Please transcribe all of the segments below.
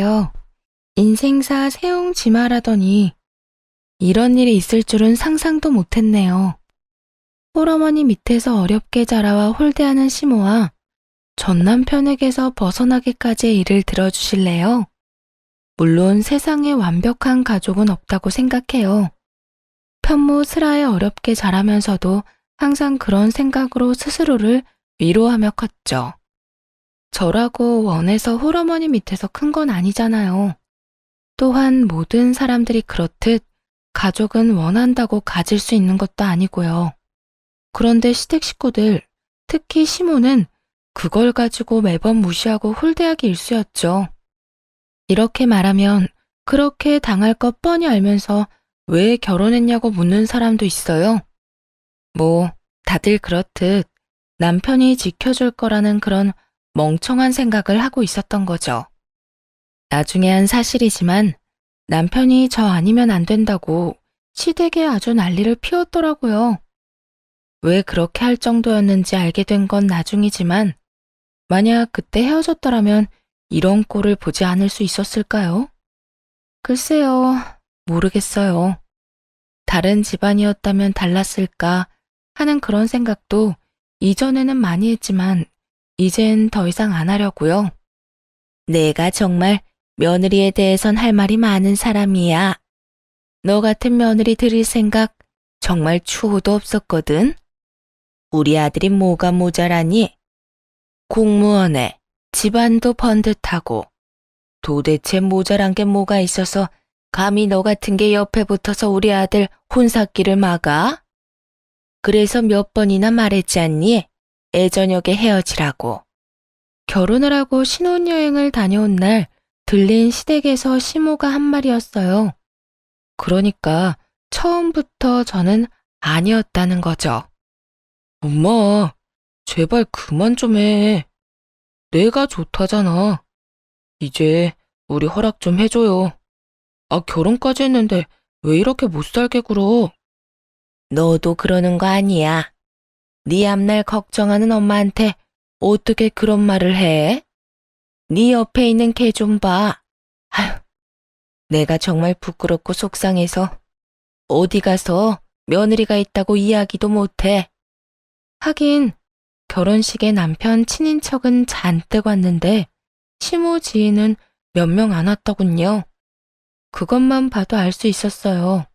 요. 인생사 세옹지마라더니 이런 일이 있을 줄은 상상도 못했네요. 홀어머니 밑에서 어렵게 자라와 홀대하는 시모와 전 남편에게서 벗어나기까지의 일을 들어주실래요? 물론 세상에 완벽한 가족은 없다고 생각해요. 편모 슬아에 어렵게 자라면서도 항상 그런 생각으로 스스로를 위로하며 컸죠. 저라고 원해서 홀어머니 밑에서 큰 건 아니잖아요. 또한 모든 사람들이 그렇듯 가족은 원한다고 가질 수 있는 것도 아니고요. 그런데 시댁 식구들, 특히 시모는 그걸 가지고 매번 무시하고 홀대하기 일쑤였죠. 이렇게 말하면 그렇게 당할 것 뻔히 알면서 왜 결혼했냐고 묻는 사람도 있어요. 뭐 다들 그렇듯 남편이 지켜줄 거라는 그런 멍청한 생각을 하고 있었던 거죠. 나중에 한 사실이지만 남편이 저 아니면 안 된다고 시댁에 아주 난리를 피웠더라고요. 왜 그렇게 할 정도였는지 알게 된 건 나중이지만 만약 그때 헤어졌더라면 이런 꼴을 보지 않을 수 있었을까요? 글쎄요, 모르겠어요. 다른 집안이었다면 달랐을까 하는 그런 생각도 이전에는 많이 했지만 이젠 더 이상 안 하려고요. 내가 정말 며느리에 대해선 할 말이 많은 사람이야. 너 같은 며느리 들일 생각 정말 추호도 없었거든. 우리 아들이 뭐가 모자라니? 공무원에 집안도 번듯하고 도대체 모자란 게 뭐가 있어서 감히 너 같은 게 옆에 붙어서 우리 아들 혼삭기를 막아? 그래서 몇 번이나 말했지 않니? 애저녁에 헤어지라고. 결혼을 하고 신혼여행을 다녀온 날 들린 시댁에서 시모가 한 말이었어요. 그러니까 처음부터 저는 아니었다는 거죠. 엄마, 제발 그만 좀 해. 내가 좋다잖아. 이제 우리 허락 좀 해줘요. 아, 결혼까지 했는데 왜 이렇게 못 살게 굴어? 너도 그러는 거 아니야. 네 앞날 걱정하는 엄마한테 어떻게 그런 말을 해? 네 옆에 있는 걔 좀 봐. 아휴, 내가 정말 부끄럽고 속상해서 어디 가서 며느리가 있다고 이야기도 못해. 하긴 결혼식에 남편 친인척은 잔뜩 왔는데 시모 지인은 몇 명 안 왔더군요. 그것만 봐도 알 수 있었어요.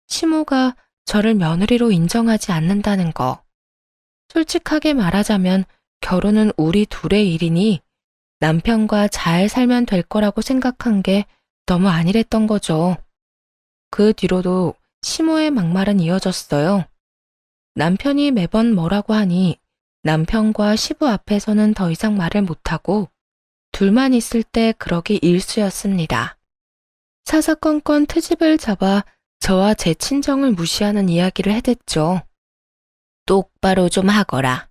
시모가 저를 며느리로 인정하지 않는다는 거. 솔직하게 말하자면 결혼은 우리 둘의 일이니 남편과 잘 살면 될 거라고 생각한 게 너무 안일했던 거죠. 그 뒤로도 시모의 막말은 이어졌어요. 남편이 매번 뭐라고 하니 남편과 시부 앞에서는 더 이상 말을 못하고 둘만 있을 때 그러기 일쑤였습니다. 사사건건 트집을 잡아 저와 제 친정을 무시하는 이야기를 해댔죠. 똑바로 좀 하거라.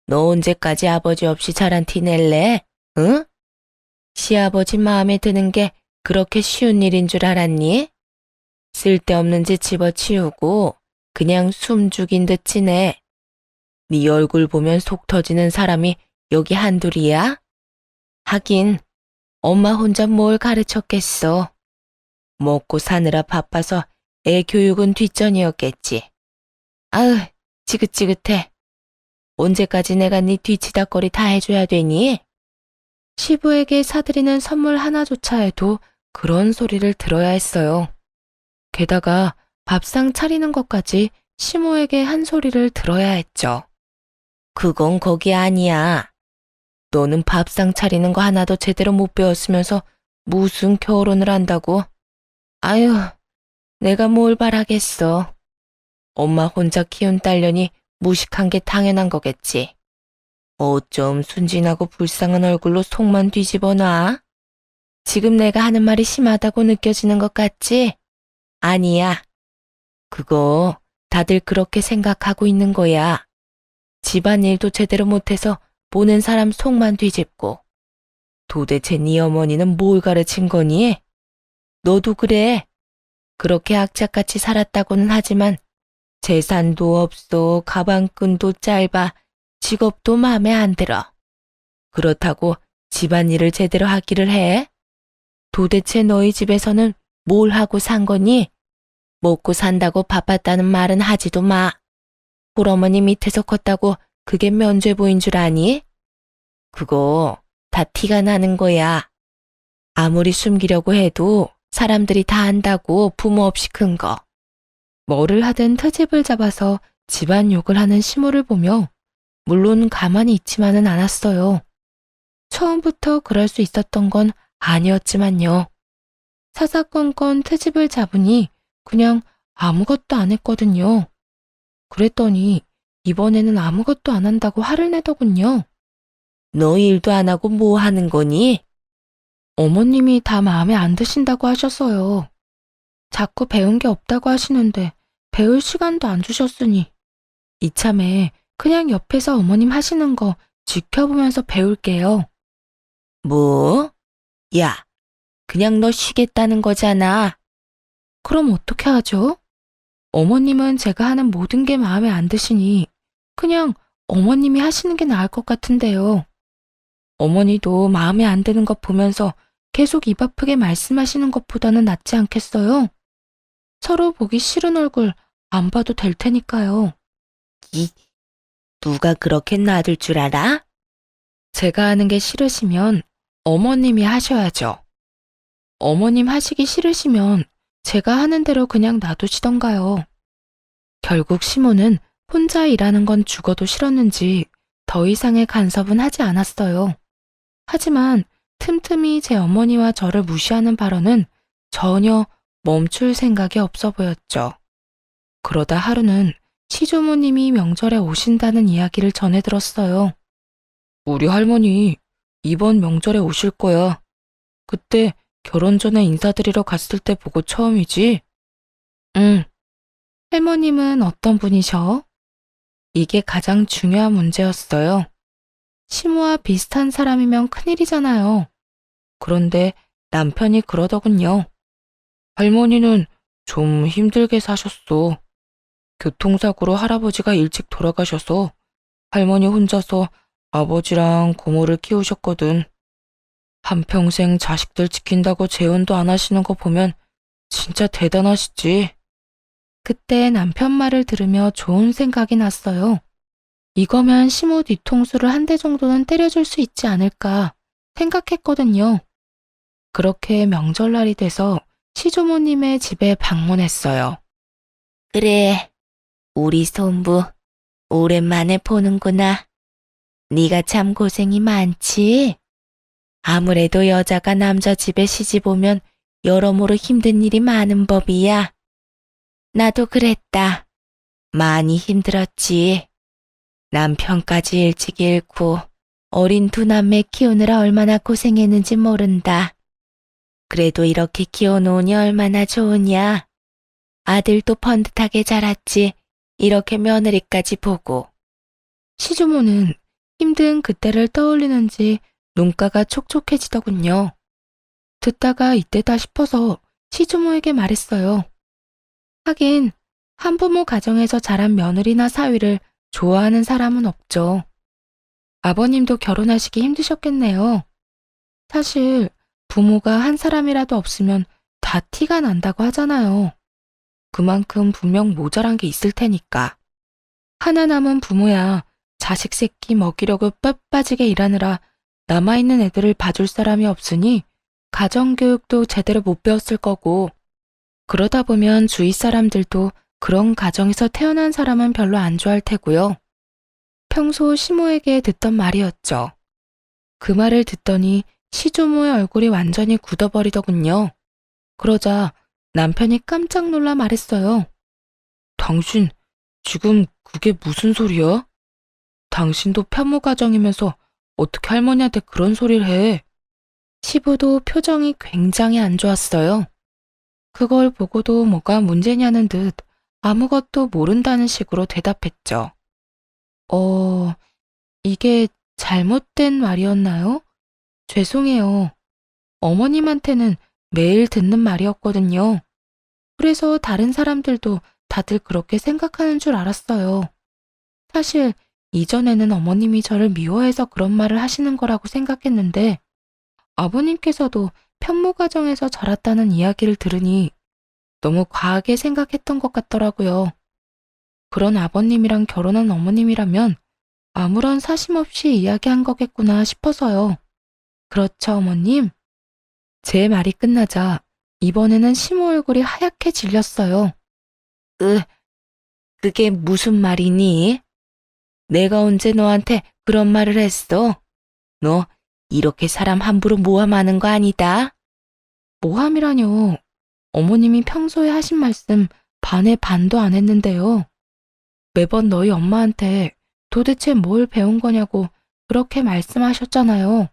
너 언제까지 아버지 없이 자란 티 낼래? 응? 시아버지 마음에 드는 게 그렇게 쉬운 일인 줄 알았니? 쓸데없는 짓 집어치우고 그냥 숨 죽인 듯 지내. 네 얼굴 보면 속 터지는 사람이 여기 한둘이야? 하긴 엄마 혼자 뭘 가르쳤겠어. 먹고 사느라 바빠서 애 교육은 뒷전이었겠지. 아으, 지긋지긋해. 언제까지 내가 네 뒤치다거리 다 해줘야 되니? 시부에게 사드리는 선물 하나조차에도 그런 소리를 들어야 했어요. 게다가 밥상 차리는 것까지 시모에게 한 소리를 들어야 했죠. 그건 거기 아니야. 너는 밥상 차리는 거 하나도 제대로 못 배웠으면서 무슨 결혼을 한다고? 아유, 내가 뭘 바라겠어. 엄마 혼자 키운 딸려니 무식한 게 당연한 거겠지. 어쩜 순진하고 불쌍한 얼굴로 속만 뒤집어 놔? 지금 내가 하는 말이 심하다고 느껴지는 것 같지? 아니야. 그거 다들 그렇게 생각하고 있는 거야. 집안일도 제대로 못해서 보는 사람 속만 뒤집고. 도대체 네 어머니는 뭘 가르친 거니? 너도 그래. 그렇게 악착같이 살았다고는 하지만 재산도 없어, 가방끈도 짧아, 직업도 마음에 안 들어. 그렇다고 집안일을 제대로 하기를 해? 도대체 너희 집에서는 뭘 하고 산 거니? 먹고 산다고 바빴다는 말은 하지도 마. 홀어머니 밑에서 컸다고 그게 면죄부인 줄 아니? 그거 다 티가 나는 거야. 아무리 숨기려고 해도 사람들이 다 안다고 부모 없이 큰 거. 뭐를 하든 트집을 잡아서 집안 욕을 하는 시모를 보며 물론 가만히 있지만은 않았어요. 처음부터 그럴 수 있었던 건 아니었지만요. 사사건건 트집을 잡으니 그냥 아무것도 안 했거든요. 그랬더니 이번에는 아무것도 안 한다고 화를 내더군요. 너 일도 안 하고 뭐 하는 거니? 어머님이 다 마음에 안 드신다고 하셨어요. 자꾸 배운 게 없다고 하시는데 배울 시간도 안 주셨으니 이참에 그냥 옆에서 어머님 하시는 거 지켜보면서 배울게요. 뭐? 야, 그냥 너 쉬겠다는 거잖아. 그럼 어떻게 하죠? 어머님은 제가 하는 모든 게 마음에 안 드시니 그냥 어머님이 하시는 게 나을 것 같은데요. 어머니도 마음에 안 드는 것 보면서 계속 입 아프게 말씀하시는 것보다는 낫지 않겠어요? 서로 보기 싫은 얼굴 안 봐도 될 테니까요. 누가 그렇게 놔둘 줄 알아? 제가 하는 게 싫으시면 어머님이 하셔야죠. 어머님 하시기 싫으시면 제가 하는 대로 그냥 놔두시던가요. 결국 시모는 혼자 일하는 건 죽어도 싫었는지 더 이상의 간섭은 하지 않았어요. 하지만 틈틈이 제 어머니와 저를 무시하는 발언은 전혀 멈출 생각이 없어 보였죠. 그러다 하루는 시조모님이 명절에 오신다는 이야기를 전해 들었어요. 우리 할머니 이번 명절에 오실 거야. 그때 결혼 전에 인사드리러 갔을 때 보고 처음이지? 응. 할머님은 어떤 분이셔? 이게 가장 중요한 문제였어요. 시모와 비슷한 사람이면 큰일이잖아요. 그런데 남편이 그러더군요. 할머니는 좀 힘들게 사셨어. 교통사고로 할아버지가 일찍 돌아가셔서 할머니 혼자서 아버지랑 고모를 키우셨거든. 한평생 자식들 지킨다고 재혼도 안 하시는 거 보면 진짜 대단하시지. 그때 남편 말을 들으며 좋은 생각이 났어요. 이거면 시모 뒤통수를 한 대 정도는 때려줄 수 있지 않을까 생각했거든요. 그렇게 명절날이 돼서 시조모님의 집에 방문했어요. 그래, 우리 손부 오랜만에 보는구나. 네가 참 고생이 많지? 아무래도 여자가 남자 집에 시집 오면 여러모로 힘든 일이 많은 법이야. 나도 그랬다. 많이 힘들었지. 남편까지 일찍 잃고 어린 두 남매 키우느라 얼마나 고생했는지 모른다. 그래도 이렇게 키워놓으니 얼마나 좋으냐. 아들도 번듯하게 자랐지. 이렇게 며느리까지 보고. 시주모는 힘든 그때를 떠올리는지 눈가가 촉촉해지더군요. 듣다가 이때다 싶어서 시주모에게 말했어요. 하긴 한부모 가정에서 자란 며느리나 사위를 좋아하는 사람은 없죠. 아버님도 결혼하시기 힘드셨겠네요. 사실 부모가 한 사람이라도 없으면 다 티가 난다고 하잖아요. 그만큼 분명 모자란 게 있을 테니까. 하나 남은 부모야 자식 새끼 먹이려고 뼈 빠지게 일하느라 남아있는 애들을 봐줄 사람이 없으니 가정교육도 제대로 못 배웠을 거고, 그러다 보면 주위 사람들도 그런 가정에서 태어난 사람은 별로 안 좋아할 테고요. 평소 시모에게 듣던 말이었죠. 그 말을 듣더니 시조모의 얼굴이 완전히 굳어버리더군요. 그러자 남편이 깜짝 놀라 말했어요. 당신 지금 그게 무슨 소리야? 당신도 편모 가정이면서 어떻게 할머니한테 그런 소리를 해? 시부도 표정이 굉장히 안 좋았어요. 그걸 보고도 뭐가 문제냐는 듯 아무것도 모른다는 식으로 대답했죠. 이게 잘못된 말이었나요? 죄송해요. 어머님한테는 매일 듣는 말이었거든요. 그래서 다른 사람들도 다들 그렇게 생각하는 줄 알았어요. 사실 이전에는 어머님이 저를 미워해서 그런 말을 하시는 거라고 생각했는데 아버님께서도 편모가정에서 자랐다는 이야기를 들으니 너무 과하게 생각했던 것 같더라고요. 그런 아버님이랑 결혼한 어머님이라면 아무런 사심 없이 이야기한 거겠구나 싶어서요. 그렇죠, 어머님? 제 말이 끝나자 이번에는 시모 얼굴이 하얗게 질렸어요. 그게 무슨 말이니? 내가 언제 너한테 그런 말을 했어? 너 이렇게 사람 함부로 모함하는 거 아니다? 모함이라뇨. 어머님이 평소에 하신 말씀 반의 반도 안 했는데요. 매번 너희 엄마한테 도대체 뭘 배운 거냐고 그렇게 말씀하셨잖아요.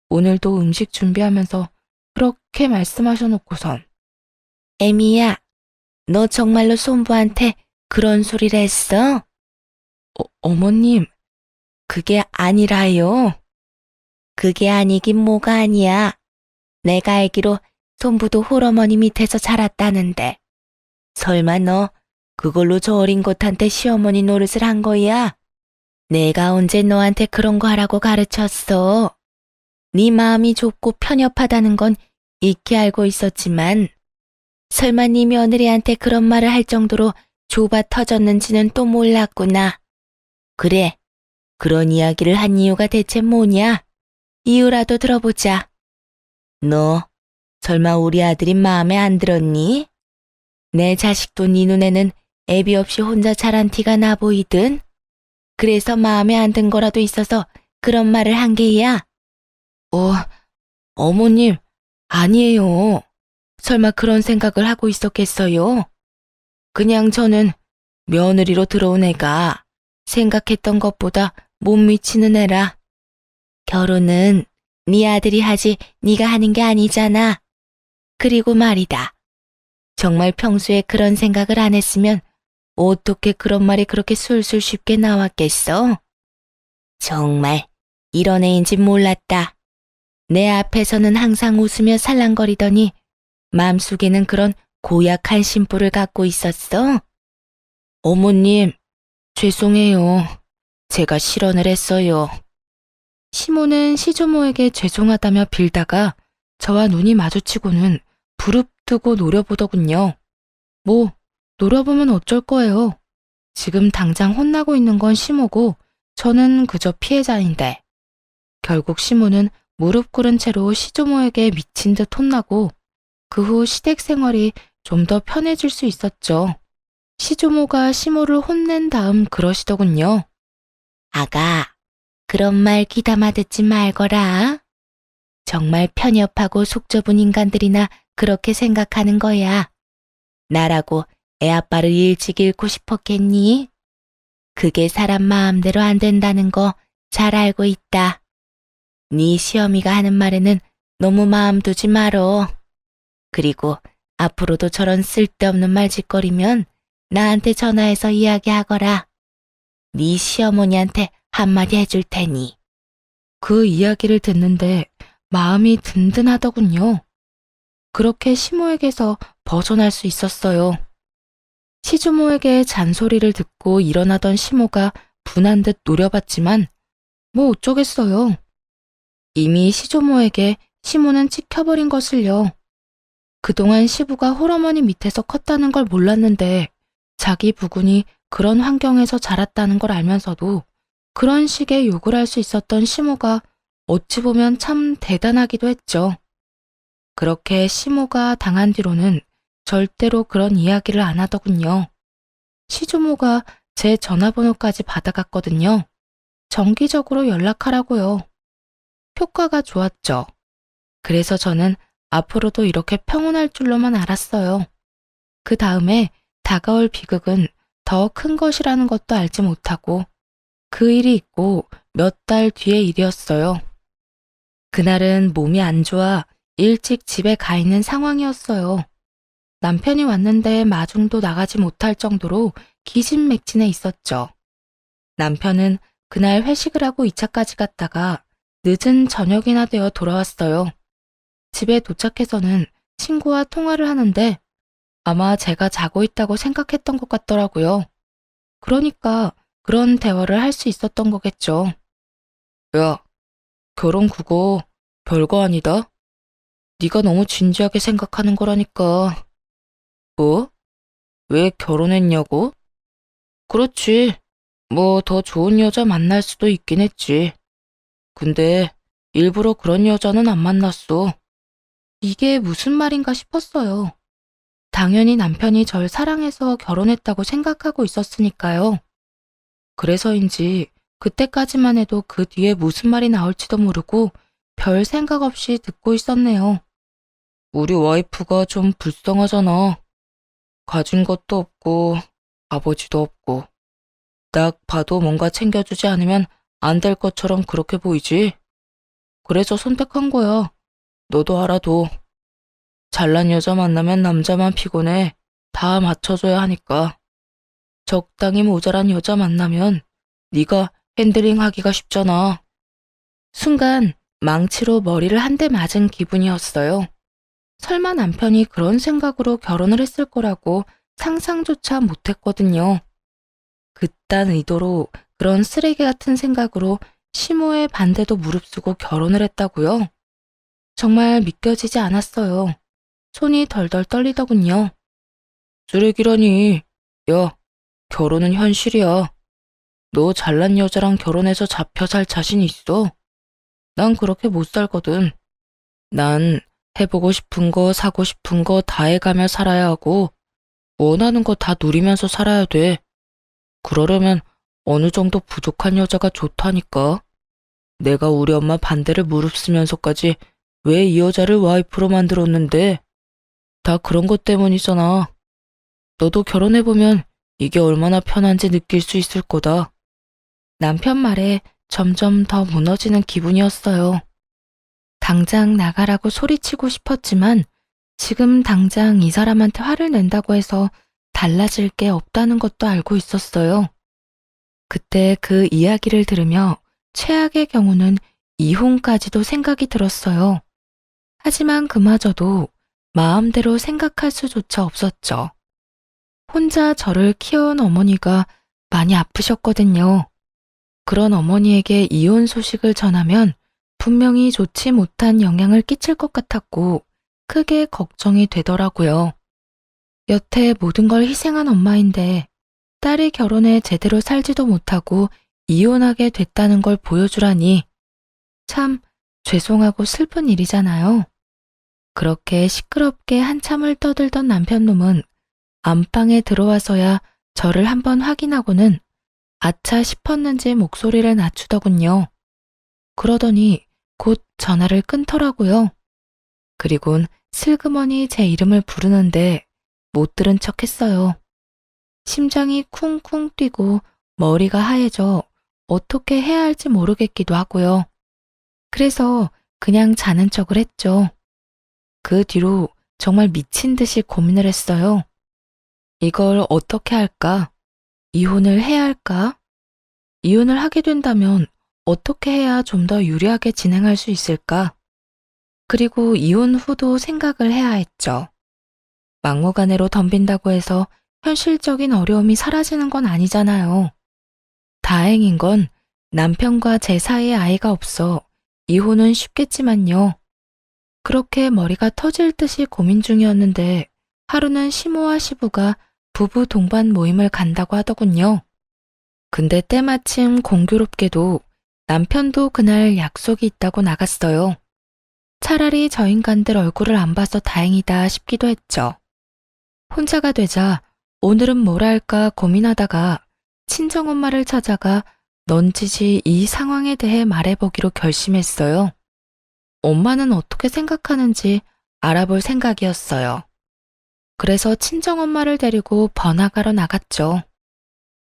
오늘도 음식 준비하면서 그렇게 말씀하셔놓고선. 에미야, 너 정말로 손부한테 그런 소리를 했어? 어머님, 그게 아니라요. 그게 아니긴 뭐가 아니야. 내가 알기로 손부도 홀어머니 밑에서 자랐다는데. 설마 너 그걸로 저 어린 것한테 시어머니 노릇을 한 거야? 내가 언제 너한테 그런 거 하라고 가르쳤어. 네 마음이 좁고 편협하다는 건 익히 알고 있었지만 설마 네 며느리한테 그런 말을 할 정도로 좁아 터졌는지는 또 몰랐구나. 그래, 그런 이야기를 한 이유가 대체 뭐냐? 이유라도 들어보자. 너 설마 우리 아들이 마음에 안 들었니? 내 자식도 네 눈에는 애비 없이 혼자 자란 티가 나 보이든? 그래서 마음에 안 든 거라도 있어서 그런 말을 한 게야? 어머님, 아니에요. 설마 그런 생각을 하고 있었겠어요? 그냥 저는 며느리로 들어온 애가 생각했던 것보다 못 미치는 애라. 결혼은 네 아들이 하지 네가 하는 게 아니잖아. 그리고 말이다. 정말 평소에 그런 생각을 안 했으면 어떻게 그런 말이 그렇게 술술 쉽게 나왔겠어? 정말 이런 애인지 몰랐다. 내 앞에서는 항상 웃으며 살랑거리더니 마음속에는 그런 고약한 심보를 갖고 있었어. 어머님, 죄송해요. 제가 실언을 했어요. 시모는 시조모에게 죄송하다며 빌다가 저와 눈이 마주치고는 부릅뜨고 노려보더군요. 뭐, 노려보면 어쩔 거예요. 지금 당장 혼나고 있는 건 시모고 저는 그저 피해자인데. 결국 시모는 무릎 꿇은 채로 시조모에게 미친 듯 혼나고 그 후 시댁 생활이 좀 더 편해질 수 있었죠. 시조모가 시모를 혼낸 다음 그러시더군요. 아가, 그런 말 귀담아 듣지 말거라. 정말 편협하고 속 좁은 인간들이나 그렇게 생각하는 거야. 나라고 애아빠를 일찍 잃고 싶었겠니? 그게 사람 마음대로 안 된다는 거 잘 알고 있다. 네 시어미가 하는 말에는 너무 마음 두지 말어. 그리고 앞으로도 저런 쓸데없는 말 짓거리면 나한테 전화해서 이야기하거라. 네 시어머니한테 한마디 해줄 테니. 그 이야기를 듣는데 마음이 든든하더군요. 그렇게 시모에게서 벗어날 수 있었어요. 시주모에게 잔소리를 듣고 일어나던 시모가 분한 듯 노려봤지만 뭐 어쩌겠어요. 이미 시조모에게 시모는 찍혀버린 것을요. 그동안 시부가 홀어머니 밑에서 컸다는 걸 몰랐는데 자기 부군이 그런 환경에서 자랐다는 걸 알면서도 그런 식의 욕을 할 수 있었던 시모가 어찌 보면 참 대단하기도 했죠. 그렇게 시모가 당한 뒤로는 절대로 그런 이야기를 안 하더군요. 시조모가 제 전화번호까지 받아갔거든요. 정기적으로 연락하라고요. 효과가 좋았죠. 그래서 저는 앞으로도 이렇게 평온할 줄로만 알았어요. 그 다음에 다가올 비극은 더 큰 것이라는 것도 알지 못하고 그 일이 있고 몇 달 뒤의 일이었어요. 그날은 몸이 안 좋아 일찍 집에 가 있는 상황이었어요. 남편이 왔는데 마중도 나가지 못할 정도로 기진맥진해 있었죠. 남편은 그날 회식을 하고 2차까지 갔다가 늦은 저녁이나 되어 돌아왔어요. 집에 도착해서는 친구와 통화를 하는데 아마 제가 자고 있다고 생각했던 것 같더라고요. 그러니까 그런 대화를 할 수 있었던 거겠죠. 야, 결혼 그거 별거 아니다. 네가 너무 진지하게 생각하는 거라니까. 뭐? 왜 결혼했냐고? 그렇지. 뭐 더 좋은 여자 만날 수도 있긴 했지. 근데 일부러 그런 여자는 안 만났어. 이게 무슨 말인가 싶었어요. 당연히 남편이 절 사랑해서 결혼했다고 생각하고 있었으니까요. 그래서인지 그때까지만 해도 그 뒤에 무슨 말이 나올지도 모르고 별 생각 없이 듣고 있었네요. 우리 와이프가 좀 불쌍하잖아. 가진 것도 없고 아버지도 없고 딱 봐도 뭔가 챙겨주지 않으면 안 될 것처럼 그렇게 보이지. 그래서 선택한 거야. 너도 알아도. 잘난 여자 만나면 남자만 피곤해. 다 맞춰줘야 하니까. 적당히 모자란 여자 만나면 네가 핸들링 하기가 쉽잖아. 순간 망치로 머리를 한 대 맞은 기분이었어요. 설마 남편이 그런 생각으로 결혼을 했을 거라고 상상조차 못했거든요. 그딴 의도로 그런 쓰레기 같은 생각으로 시모의 반대도 무릅쓰고 결혼을 했다고요? 정말 믿겨지지 않았어요. 손이 덜덜 떨리더군요. 쓰레기라니. 야, 결혼은 현실이야. 너 잘난 여자랑 결혼해서 잡혀 살 자신 있어? 난 그렇게 못 살거든. 난 해보고 싶은 거, 사고 싶은 거 다 해가며 살아야 하고, 원하는 거 다 누리면서 살아야 돼. 그러려면 어느 정도 부족한 여자가 좋다니까. 내가 우리 엄마 반대를 무릅쓰면서까지 왜 이 여자를 와이프로 만들었는데? 다 그런 것 때문이잖아. 너도 결혼해보면 이게 얼마나 편한지 느낄 수 있을 거다. 남편 말에 점점 더 무너지는 기분이었어요. 당장 나가라고 소리치고 싶었지만 지금 당장 이 사람한테 화를 낸다고 해서 달라질 게 없다는 것도 알고 있었어요. 그때 그 이야기를 들으며 최악의 경우는 이혼까지도 생각이 들었어요. 하지만 그마저도 마음대로 생각할 수조차 없었죠. 혼자 저를 키워온 어머니가 많이 아프셨거든요. 그런 어머니에게 이혼 소식을 전하면 분명히 좋지 못한 영향을 끼칠 것 같았고 크게 걱정이 되더라고요. 여태 모든 걸 희생한 엄마인데 딸이 결혼에 제대로 살지도 못하고 이혼하게 됐다는 걸 보여주라니 참 죄송하고 슬픈 일이잖아요. 그렇게 시끄럽게 한참을 떠들던 남편놈은 안방에 들어와서야 저를 한번 확인하고는 아차 싶었는지 목소리를 낮추더군요. 그러더니 곧 전화를 끊더라고요. 그리곤 슬그머니 제 이름을 부르는데 못 들은 척 했어요. 심장이 쿵쿵 뛰고 머리가 하얘져 어떻게 해야 할지 모르겠기도 하고요. 그래서 그냥 자는 척을 했죠. 그 뒤로 정말 미친 듯이 고민을 했어요. 이걸 어떻게 할까? 이혼을 해야 할까? 이혼을 하게 된다면 어떻게 해야 좀 더 유리하게 진행할 수 있을까? 그리고 이혼 후도 생각을 해야 했죠. 막무가내로 덤빈다고 해서 현실적인 어려움이 사라지는 건 아니잖아요. 다행인 건 남편과 제 사이에 아이가 없어 이혼은 쉽겠지만요. 그렇게 머리가 터질 듯이 고민 중이었는데 하루는 시모와 시부가 부부 동반 모임을 간다고 하더군요. 근데 때마침 공교롭게도 남편도 그날 약속이 있다고 나갔어요. 차라리 저 인간들 얼굴을 안 봐서 다행이다 싶기도 했죠. 혼자가 되자 오늘은 뭘 할까 고민하다가 친정엄마를 찾아가 넌지시 이 상황에 대해 말해보기로 결심했어요. 엄마는 어떻게 생각하는지 알아볼 생각이었어요. 그래서 친정엄마를 데리고 번화가로 나갔죠.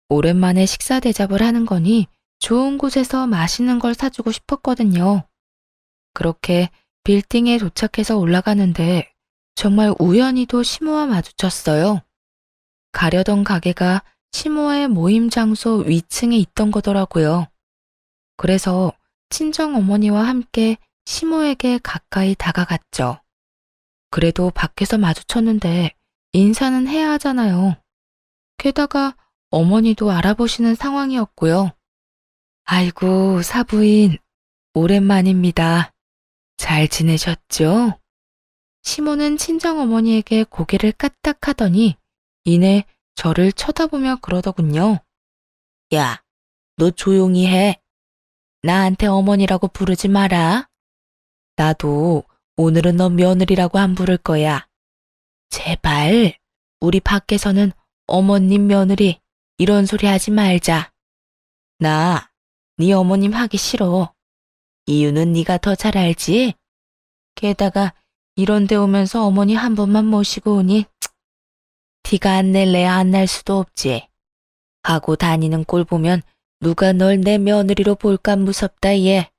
오랜만에 식사 대접을 하는 거니 좋은 곳에서 맛있는 걸 사주고 싶었거든요. 그렇게 빌딩에 도착해서 올라가는데 정말 우연히도 시모와 마주쳤어요. 가려던 가게가 시모의 모임 장소 위층에 있던 거더라고요. 그래서 친정 어머니와 함께 시모에게 가까이 다가갔죠. 그래도 밖에서 마주쳤는데 인사는 해야 하잖아요. 게다가 어머니도 알아보시는 상황이었고요. 아이고, 사부인, 오랜만입니다. 잘 지내셨죠? 시모는 친정어머니에게 고개를 까딱하더니 이내 저를 쳐다보며 그러더군요. 야, 너 조용히 해. 나한테 어머니라고 부르지 마라. 나도 오늘은 너 며느리라고 안 부를 거야. 제발 우리 밖에서는 어머님 며느리 이런 소리 하지 말자. 나 네 어머님 하기 싫어. 이유는 네가 더 잘 알지? 게다가 이런 데 오면서 어머니 한 번만 모시고 오니 티가 안 낼래야 안 날 수도 없지. 하고 다니는 꼴 보면 누가 널 내 며느리로 볼까 무섭다 얘.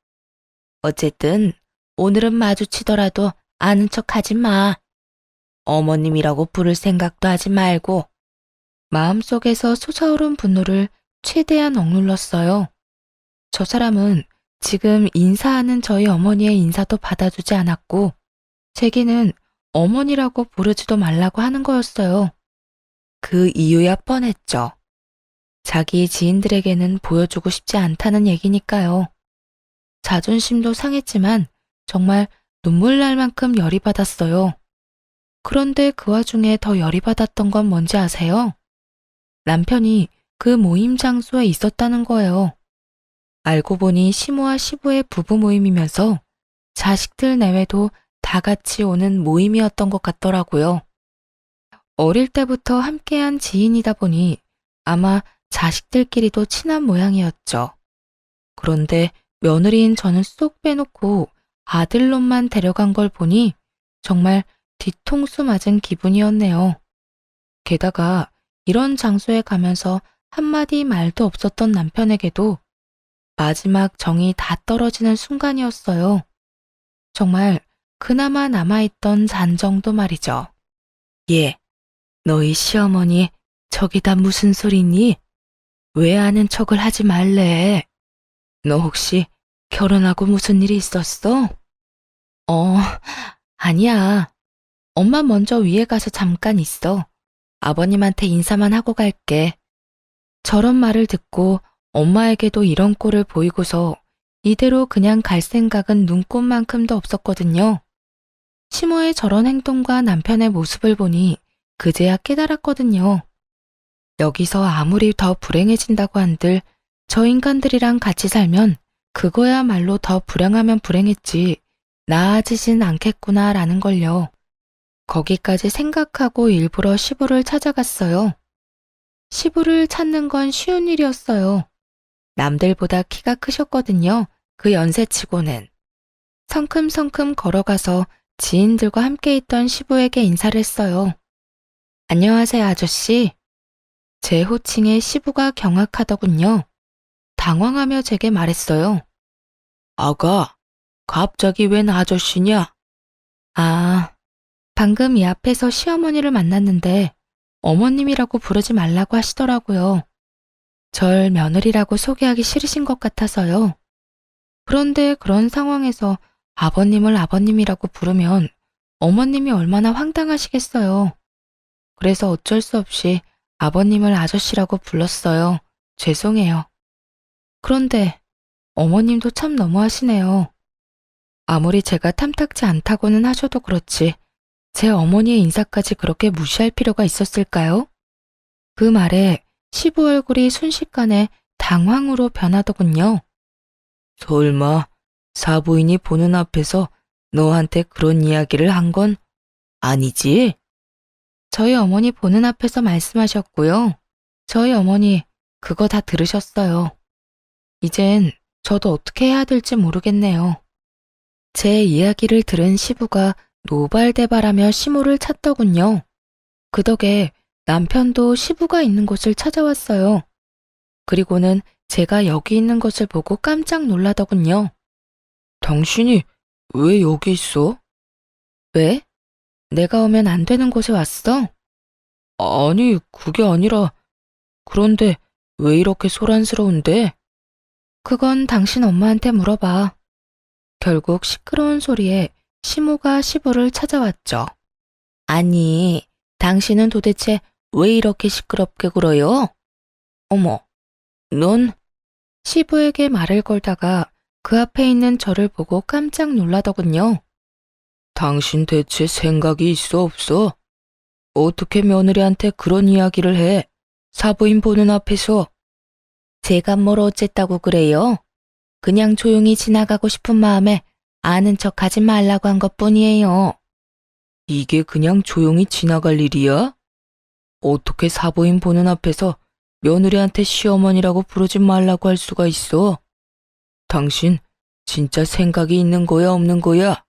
어쨌든 오늘은 마주치더라도 아는 척 하지 마. 어머님이라고 부를 생각도 하지 말고. 마음속에서 솟아오른 분노를 최대한 억눌렀어요. 저 사람은 지금 인사하는 저희 어머니의 인사도 받아주지 않았고 제게는 어머니라고 부르지도 말라고 하는 거였어요. 그 이유야 뻔했죠. 자기 지인들에게는 보여주고 싶지 않다는 얘기니까요. 자존심도 상했지만 정말 눈물 날 만큼 열이 받았어요. 그런데 그 와중에 더 열이 받았던 건 뭔지 아세요? 남편이 그 모임 장소에 있었다는 거예요. 알고 보니 시모와 시부의 부부 모임이면서 자식들 내외도 다 같이 오는 모임이었던 것 같더라고요. 어릴 때부터 함께한 지인이다 보니 아마 자식들끼리도 친한 모양이었죠. 그런데 며느리인 저는 쏙 빼놓고 아들놈만 데려간 걸 보니 정말 뒤통수 맞은 기분이었네요. 게다가 이런 장소에 가면서 한마디 말도 없었던 남편에게도 마지막 정이 다 떨어지는 순간이었어요. 정말 그나마 남아있던 잔정도 말이죠. 예, 너희 시어머니 저기다 무슨 소리니? 왜 아는 척을 하지 말래? 너 혹시 결혼하고 무슨 일이 있었어? 아니야. 엄마 먼저 위에 가서 잠깐 있어. 아버님한테 인사만 하고 갈게. 저런 말을 듣고 엄마에게도 이런 꼴을 보이고서 이대로 그냥 갈 생각은 눈꼽만큼도 없었거든요. 시모의 저런 행동과 남편의 모습을 보니 그제야 깨달았거든요. 여기서 아무리 더 불행해진다고 한들 저 인간들이랑 같이 살면 그거야말로 더 불행하면 불행했지 나아지진 않겠구나라는 걸요. 거기까지 생각하고 일부러 시부를 찾아갔어요. 시부를 찾는 건 쉬운 일이었어요. 남들보다 키가 크셨거든요. 그 연세치고는. 성큼성큼 걸어가서 지인들과 함께 있던 시부에게 인사를 했어요. 안녕하세요, 아저씨. 제 호칭에 시부가 경악하더군요. 당황하며 제게 말했어요. 아가, 갑자기 웬 아저씨냐? 아, 방금 이 앞에서 시어머니를 만났는데 어머님이라고 부르지 말라고 하시더라고요. 절 며느리라고 소개하기 싫으신 것 같아서요. 그런데 그런 상황에서 아버님을 아버님이라고 부르면 어머님이 얼마나 황당하시겠어요. 그래서 어쩔 수 없이 아버님을 아저씨라고 불렀어요. 죄송해요. 그런데 어머님도 참 너무하시네요. 아무리 제가 탐탁지 않다고는 하셔도 그렇지 제 어머니의 인사까지 그렇게 무시할 필요가 있었을까요? 그 말에 시부 얼굴이 순식간에 당황으로 변하더군요. 설마 사부인이 보는 앞에서 너한테 그런 이야기를 한 건 아니지? 저희 어머니 보는 앞에서 말씀하셨고요. 저희 어머니 그거 다 들으셨어요. 이젠 저도 어떻게 해야 될지 모르겠네요. 제 이야기를 들은 시부가 노발대발하며 시모를 찾더군요. 그 덕에 남편도 시부가 있는 곳을 찾아왔어요. 그리고는 제가 여기 있는 것을 보고 깜짝 놀라더군요. 당신이 왜 여기 있어? 왜? 내가 오면 안 되는 곳에 왔어? 아니, 그게 아니라 그런데 왜 이렇게 소란스러운데? 그건 당신 엄마한테 물어봐. 결국 시끄러운 소리에 시모가 시부를 찾아왔죠. 아니, 당신은 도대체 왜 이렇게 시끄럽게 굴어요? 어머, 넌? 시부에게 말을 걸다가 그 앞에 있는 저를 보고 깜짝 놀라더군요. 당신 대체 생각이 있어 없어? 어떻게 며느리한테 그런 이야기를 해? 사부인 보는 앞에서. 제가 뭘 어쨌다고 그래요? 그냥 조용히 지나가고 싶은 마음에 아는 척 하지 말라고 한 것뿐이에요. 이게 그냥 조용히 지나갈 일이야? 어떻게 사부인 보는 앞에서 며느리한테 시어머니라고 부르지 말라고 할 수가 있어? 당신 진짜 생각이 있는 거야 없는 거야?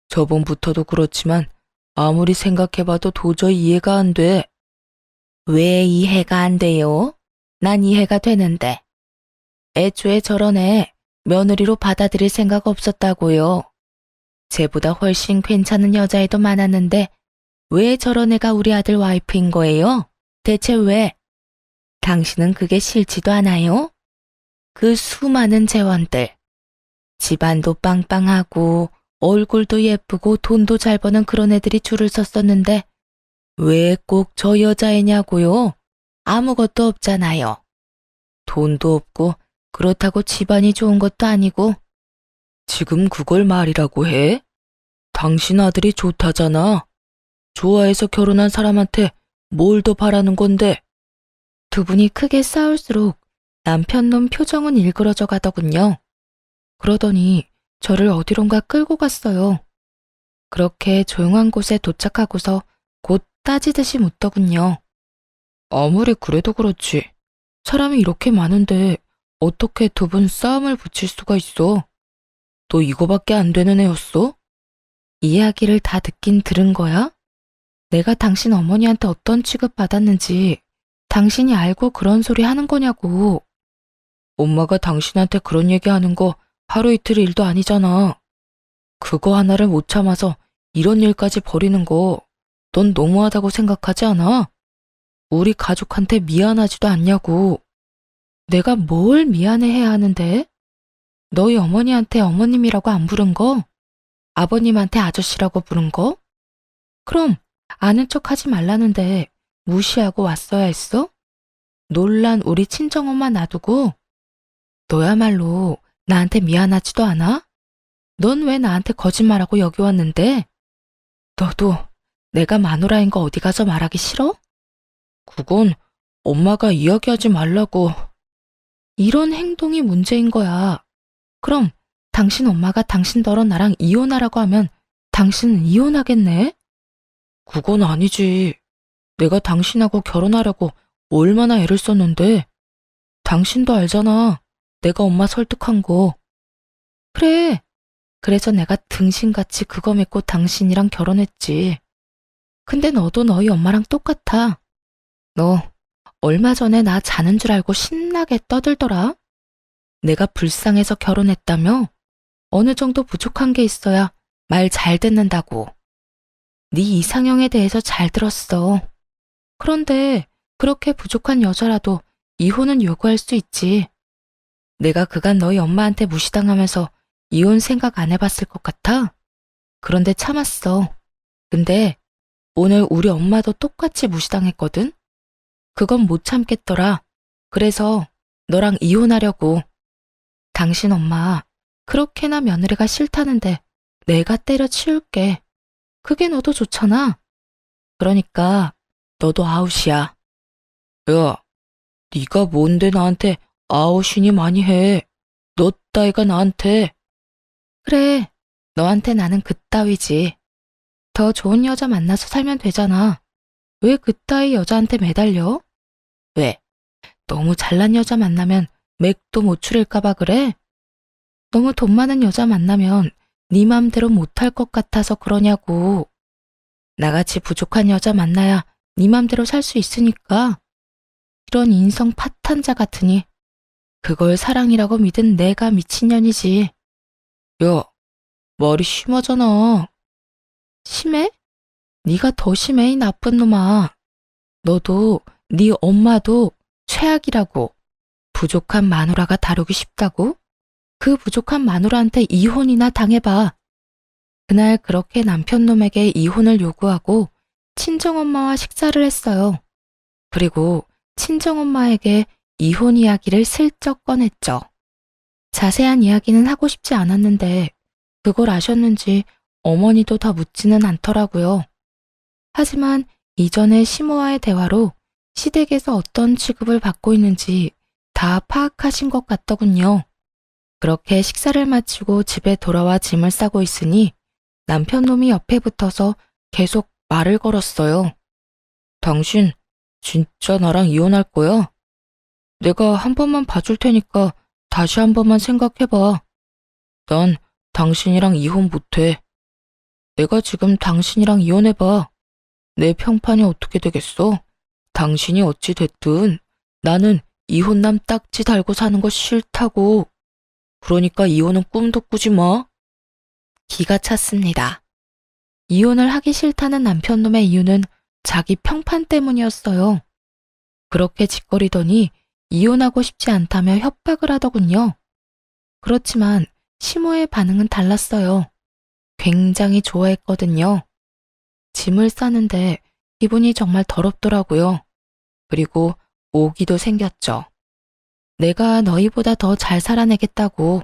저번부터도 그렇지만 아무리 생각해봐도 도저히 이해가 안 돼. 왜 이해가 안 돼요? 난 이해가 되는데. 애초에 저런 애 며느리로 받아들일 생각 없었다고요. 쟤보다 훨씬 괜찮은 여자애도 많았는데 왜 저런 애가 우리 아들 와이프인 거예요? 대체 왜? 당신은 그게 싫지도 않아요? 그 수많은 재원들. 집안도 빵빵하고 얼굴도 예쁘고 돈도 잘 버는 그런 애들이 줄을 섰었는데 왜 꼭 저 여자애냐고요? 아무것도 없잖아요. 돈도 없고 그렇다고 집안이 좋은 것도 아니고. 지금 그걸 말이라고 해? 당신 아들이 좋다잖아. 좋아해서 결혼한 사람한테 뭘 더 바라는 건데? 두 분이 크게 싸울수록 남편 놈 표정은 일그러져 가더군요. 그러더니 저를 어디론가 끌고 갔어요. 그렇게 조용한 곳에 도착하고서 곧 따지듯이 묻더군요. 아무리 그래도 그렇지. 사람이 이렇게 많은데 어떻게 두 분 싸움을 붙일 수가 있어? 너 이거밖에 안 되는 애였어? 이야기를 다 듣긴 들은 거야? 내가 당신 어머니한테 어떤 취급 받았는지 당신이 알고 그런 소리 하는 거냐고. 엄마가 당신한테 그런 얘기하는 거 하루 이틀 일도 아니잖아. 그거 하나를 못 참아서 이런 일까지 벌이는 거 넌 너무하다고 생각하지 않아? 우리 가족한테 미안하지도 않냐고. 내가 뭘 미안해해야 하는데? 너희 어머니한테 어머님이라고 안 부른 거? 아버님한테 아저씨라고 부른 거? 그럼 아는 척 하지 말라는데 무시하고 왔어야 했어? 놀란 우리 친정엄마 놔두고? 너야말로 나한테 미안하지도 않아? 넌 왜 나한테 거짓말하고 여기 왔는데? 너도 내가 마누라인 거 어디 가서 말하기 싫어? 그건 엄마가 이야기하지 말라고. 이런 행동이 문제인 거야. 그럼 당신 엄마가 당신더러 나랑 이혼하라고 하면 당신은 이혼하겠네? 그건 아니지. 내가 당신하고 결혼하려고 얼마나 애를 썼는데. 당신도 알잖아. 내가 엄마 설득한 거. 그래. 그래서 내가 등신같이 그거 믿고 당신이랑 결혼했지. 근데 너도 너희 엄마랑 똑같아. 너 얼마 전에 나 자는 줄 알고 신나게 떠들더라. 내가 불쌍해서 결혼했다며? 어느 정도 부족한 게 있어야 말 잘 듣는다고. 네 이상형에 대해서 잘 들었어. 그런데 그렇게 부족한 여자라도 이혼은 요구할 수 있지. 내가 그간 너희 엄마한테 무시당하면서 이혼 생각 안 해봤을 것 같아? 그런데 참았어. 근데 오늘 우리 엄마도 똑같이 무시당했거든? 그건 못 참겠더라. 그래서 너랑 이혼하려고. 당신 엄마 그렇게나 며느리가 싫다는데 내가 때려치울게. 그게 너도 좋잖아. 그러니까 너도 아웃이야. 야, 네가 뭔데 나한테 아웃이니 많이 해. 너 따위가 나한테. 그래, 너한테 나는 그따위지. 더 좋은 여자 만나서 살면 되잖아. 왜 그따위 여자한테 매달려? 왜? 너무 잘난 여자 만나면 맥도 못 추릴까봐 그래? 너무 돈 많은 여자 만나면 네 맘대로 못할 것 같아서 그러냐고. 나같이 부족한 여자 만나야 네 맘대로 살 수 있으니까. 이런 인성 파탄자 같으니 그걸 사랑이라고 믿은 내가 미친년이지. 야, 말이 심하잖아. 심해? 네가 더 심해, 이 나쁜 놈아. 너도 네 엄마도 최악이라고. 부족한 마누라가 다루기 쉽다고? 그 부족한 마누라한테 이혼이나 당해봐. 그날 그렇게 남편놈에게 이혼을 요구하고 친정엄마와 식사를 했어요. 그리고 친정엄마에게 이혼 이야기를 슬쩍 꺼냈죠. 자세한 이야기는 하고 싶지 않았는데 그걸 아셨는지 어머니도 더 묻지는 않더라고요. 하지만 이전의 시모와의 대화로 시댁에서 어떤 취급을 받고 있는지 다 파악하신 것 같더군요. 그렇게 식사를 마치고 집에 돌아와 짐을 싸고 있으니 남편 놈이 옆에 붙어서 계속 말을 걸었어요. 당신 진짜 나랑 이혼할 거야? 내가 한 번만 봐줄 테니까 다시 한 번만 생각해봐. 난 당신이랑 이혼 못해. 내가 지금 당신이랑 이혼해봐. 내 평판이 어떻게 되겠어? 당신이 어찌 됐든 나는 이혼남 딱지 달고 사는 거 싫다고. 그러니까 이혼은 꿈도 꾸지 마. 기가 찼습니다. 이혼을 하기 싫다는 남편놈의 이유는 자기 평판 때문이었어요. 그렇게 짓거리더니 이혼하고 싶지 않다며 협박을 하더군요. 그렇지만 시모의 반응은 달랐어요. 굉장히 좋아했거든요. 짐을 싸는데 기분이 정말 더럽더라고요. 그리고 오기도 생겼죠. 내가 너희보다 더 잘 살아내겠다고.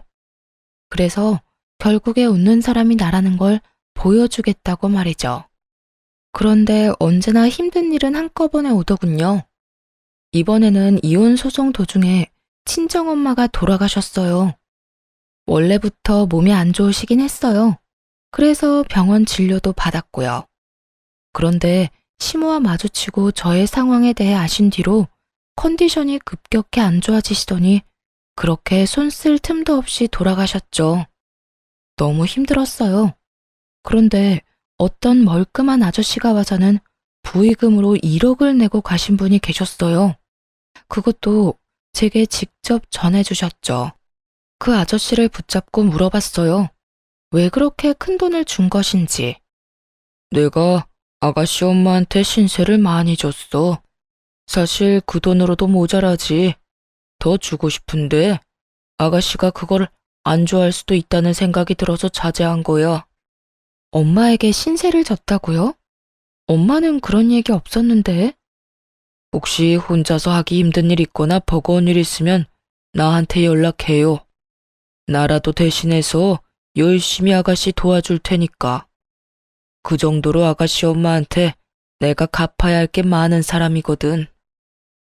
그래서 결국에 웃는 사람이 나라는 걸 보여주겠다고 말이죠. 그런데 언제나 힘든 일은 한꺼번에 오더군요. 이번에는 이혼 소송 도중에 친정엄마가 돌아가셨어요. 원래부터 몸이 안 좋으시긴 했어요. 그래서 병원 진료도 받았고요. 그런데 시모와 마주치고 저의 상황에 대해 아신 뒤로 컨디션이 급격히 안 좋아지시더니 그렇게 손 쓸 틈도 없이 돌아가셨죠. 너무 힘들었어요. 그런데 어떤 멀끔한 아저씨가 와서는 부의금으로 1억을 내고 가신 분이 계셨어요. 그것도 제게 직접 전해주셨죠. 그 아저씨를 붙잡고 물어봤어요. 왜 그렇게 큰 돈을 준 것인지. 내가 아가씨 엄마한테 신세를 많이 줬어. 사실 그 돈으로도 모자라지. 더 주고 싶은데 아가씨가 그걸 안 좋아할 수도 있다는 생각이 들어서 자제한 거야. 엄마에게 신세를 졌다고요? 엄마는 그런 얘기 없었는데. 혹시 혼자서 하기 힘든 일 있거나 버거운 일 있으면 나한테 연락해요. 나라도 대신해서 열심히 아가씨 도와줄 테니까. 그 정도로 아가씨 엄마한테 내가 갚아야 할 게 많은 사람이거든.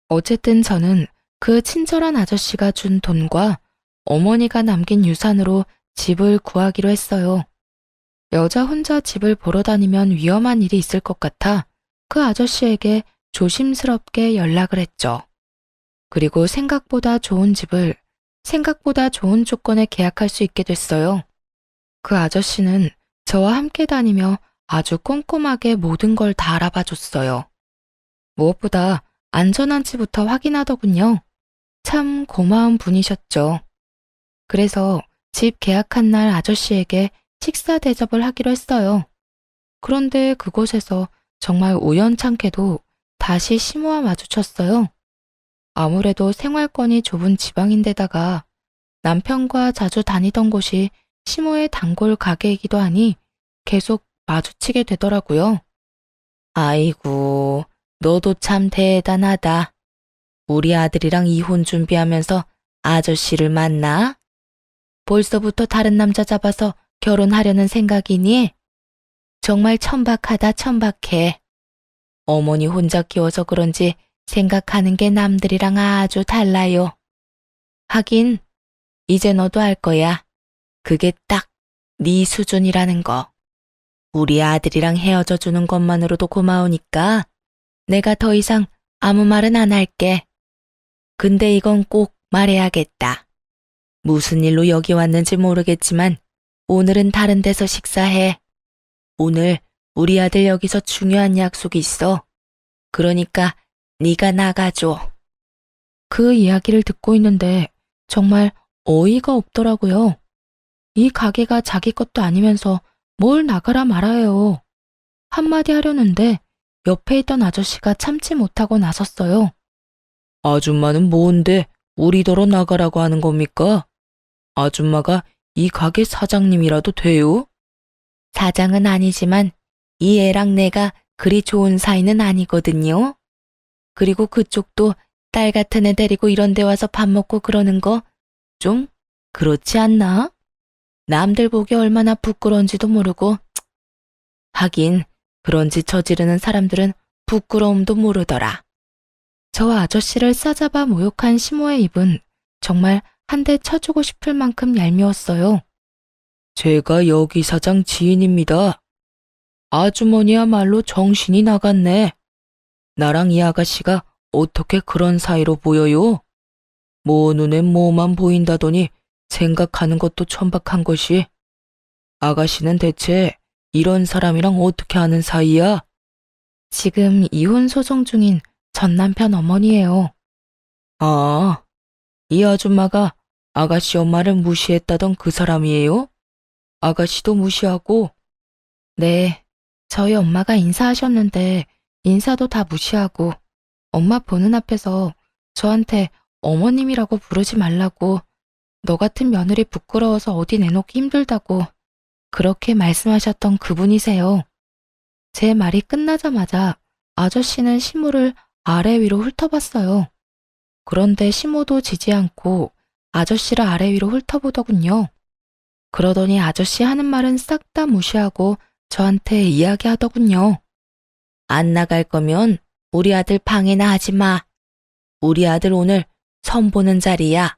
어쨌든 저는 그 친절한 아저씨가 준 돈과 어머니가 남긴 유산으로 집을 구하기로 했어요. 여자 혼자 집을 보러 다니면 위험한 일이 있을 것 같아 그 아저씨에게 조심스럽게 연락을 했죠. 그리고 생각보다 좋은 집을 생각보다 좋은 조건에 계약할 수 있게 됐어요. 그 아저씨는 저와 함께 다니며 아주 꼼꼼하게 모든 걸 다 알아봐 줬어요. 무엇보다 안전한지부터 확인하더군요. 참 고마운 분이셨죠. 그래서 집 계약한 날 아저씨에게 식사 대접을 하기로 했어요. 그런데 그곳에서 정말 우연찮게도 다시 시모와 마주쳤어요. 아무래도 생활권이 좁은 지방인데다가 남편과 자주 다니던 곳이 시모의 단골 가게이기도 하니 계속 마주치게 되더라고요. 아이고, 너도 참 대단하다. 우리 아들이랑 이혼 준비하면서 아저씨를 만나? 벌써부터 다른 남자 잡아서 결혼하려는 생각이니? 정말 천박하다, 천박해. 어머니 혼자 키워서 그런지 생각하는 게 남들이랑 아주 달라요. 하긴 이제 너도 알 거야. 그게 딱 네 수준이라는 거. 우리 아들이랑 헤어져 주는 것만으로도 고마우니까 내가 더 이상 아무 말은 안 할게. 근데 이건 꼭 말해야겠다. 무슨 일로 여기 왔는지 모르겠지만 오늘은 다른 데서 식사해. 오늘 우리 아들 여기서 중요한 약속이 있어. 그러니까 네가 나가줘. 그 이야기를 듣고 있는데 정말 어이가 없더라고요. 이 가게가 자기 것도 아니면서 뭘 나가라 말아요. 한마디 하려는데 옆에 있던 아저씨가 참지 못하고 나섰어요. 아줌마는 뭔데 우리더러 나가라고 하는 겁니까? 아줌마가 이 가게 사장님이라도 돼요? 사장은 아니지만 이 애랑 내가 그리 좋은 사이는 아니거든요. 그리고 그쪽도 딸 같은 애 데리고 이런 데 와서 밥 먹고 그러는 거 좀 그렇지 않나? 남들 보기 얼마나 부끄러운지도 모르고 하긴 그런 짓 저지르는 사람들은 부끄러움도 모르더라. 저 아저씨를 싸잡아 모욕한 시모의 입은 정말 한 대 쳐주고 싶을 만큼 얄미웠어요. 제가 여기 사장 지인입니다. 아주머니야말로 정신이 나갔네. 나랑 이 아가씨가 어떻게 그런 사이로 보여요? 뭐 눈엔 뭐만 보인다더니 생각하는 것도 천박한 것이. 아가씨는 대체 이런 사람이랑 어떻게 아는 사이야? 지금 이혼 소송 중인 전 남편 어머니예요. 아, 이 아줌마가 아가씨 엄마를 무시했다던 그 사람이에요? 아가씨도 무시하고? 네, 저희 엄마가 인사하셨는데 인사도 다 무시하고 엄마 보는 앞에서 저한테 어머님이라고 부르지 말라고 너 같은 며느리 부끄러워서 어디 내놓기 힘들다고 그렇게 말씀하셨던 그분이세요. 제 말이 끝나자마자 아저씨는 시모를 아래 위로 훑어봤어요. 그런데 시모도 지지 않고 아저씨를 아래 위로 훑어보더군요. 그러더니 아저씨 하는 말은 싹 다 무시하고 저한테 이야기하더군요. 안 나갈 거면 우리 아들 방해나 하지 마. 우리 아들 오늘 선 보는 자리야.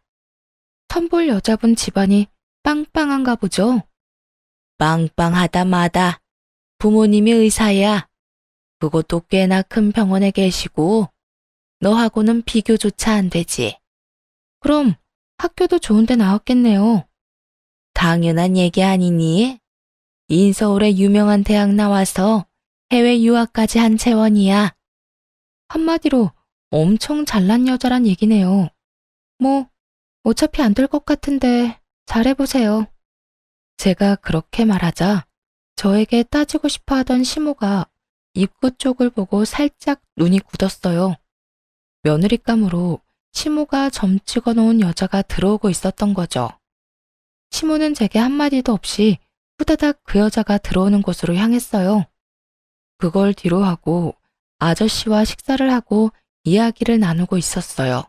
선볼 여자분 집안이 빵빵한가 보죠. 빵빵하다 마다. 부모님이 의사야. 그것도 꽤나 큰 병원에 계시고 너하고는 비교조차 안 되지. 그럼 학교도 좋은데 나왔겠네요. 당연한 얘기 아니니? 인서울의 유명한 대학 나와서 해외 유학까지 한 채원이야. 한마디로 엄청 잘난 여자란 얘기네요. 뭐 어차피 안 될 것 같은데 잘해보세요. 제가 그렇게 말하자 저에게 따지고 싶어 하던 시모가 입구 쪽을 보고 살짝 눈이 굳었어요. 며느리감으로 시모가 점 찍어 놓은 여자가 들어오고 있었던 거죠. 시모는 제게 한마디도 없이 후다닥 그 여자가 들어오는 곳으로 향했어요. 그걸 뒤로 하고 아저씨와 식사를 하고 이야기를 나누고 있었어요.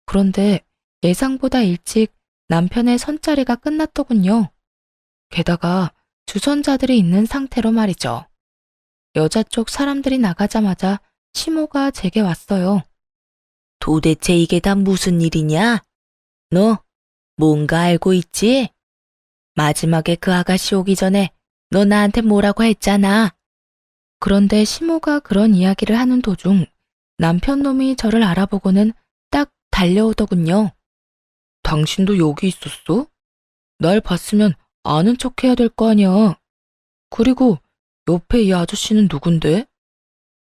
그런데 예상보다 일찍 남편의 선자리가 끝났더군요. 게다가 주선자들이 있는 상태로 말이죠. 여자 쪽 사람들이 나가자마자 시모가 제게 왔어요. 도대체 이게 다 무슨 일이냐? 너 뭔가 알고 있지? 마지막에 그 아가씨 오기 전에 너 나한테 뭐라고 했잖아. 그런데 시모가 그런 이야기를 하는 도중 남편 놈이 저를 알아보고는 딱 달려오더군요. 당신도 여기 있었어? 날 봤으면 아는 척 해야 될 거 아니야. 그리고 옆에 이 아저씨는 누군데?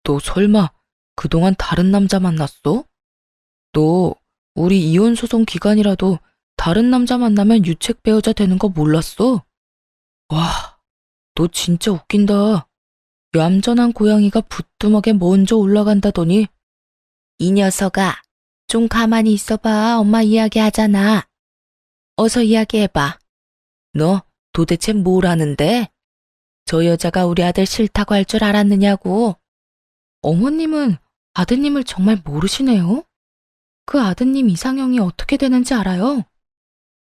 너 설마 그동안 다른 남자 만났어? 너 우리 이혼 소송 기간이라도 다른 남자 만나면 유책 배우자 되는 거 몰랐어? 와, 너 진짜 웃긴다. 얌전한 고양이가 부뚜막에 먼저 올라간다더니. 이 녀석아, 좀 가만히 있어봐. 엄마 이야기하잖아. 어서 이야기해봐. 너 도대체 뭘 아는데? 저 여자가 우리 아들 싫다고 할 줄 알았느냐고. 어머님은 아드님을 정말 모르시네요. 그 아드님 이상형이 어떻게 되는지 알아요?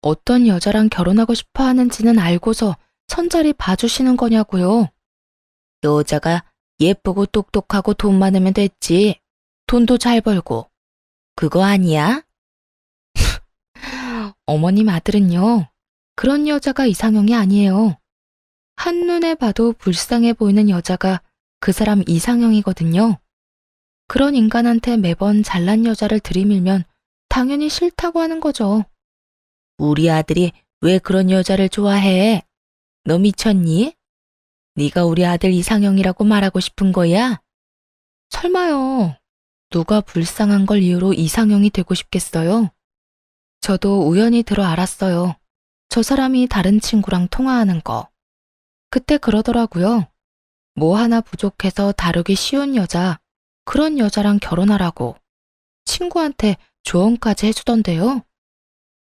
어떤 여자랑 결혼하고 싶어 하는지는 알고서 선자리 봐주시는 거냐고요. 여자가 예쁘고 똑똑하고 돈 많으면 됐지. 돈도 잘 벌고. 그거 아니야? 어머님 아들은요, 그런 여자가 이상형이 아니에요. 한눈에 봐도 불쌍해 보이는 여자가 그 사람 이상형이거든요. 그런 인간한테 매번 잘난 여자를 들이밀면 당연히 싫다고 하는 거죠. 우리 아들이 왜 그런 여자를 좋아해? 너 미쳤니? 네가 우리 아들 이상형이라고 말하고 싶은 거야? 설마요. 누가 불쌍한 걸 이유로 이상형이 되고 싶겠어요? 저도 우연히 들어 알았어요. 저 사람이 다른 친구랑 통화하는 거. 그때 그러더라고요. 뭐 하나 부족해서 다루기 쉬운 여자, 그런 여자랑 결혼하라고. 친구한테 조언까지 해주던데요.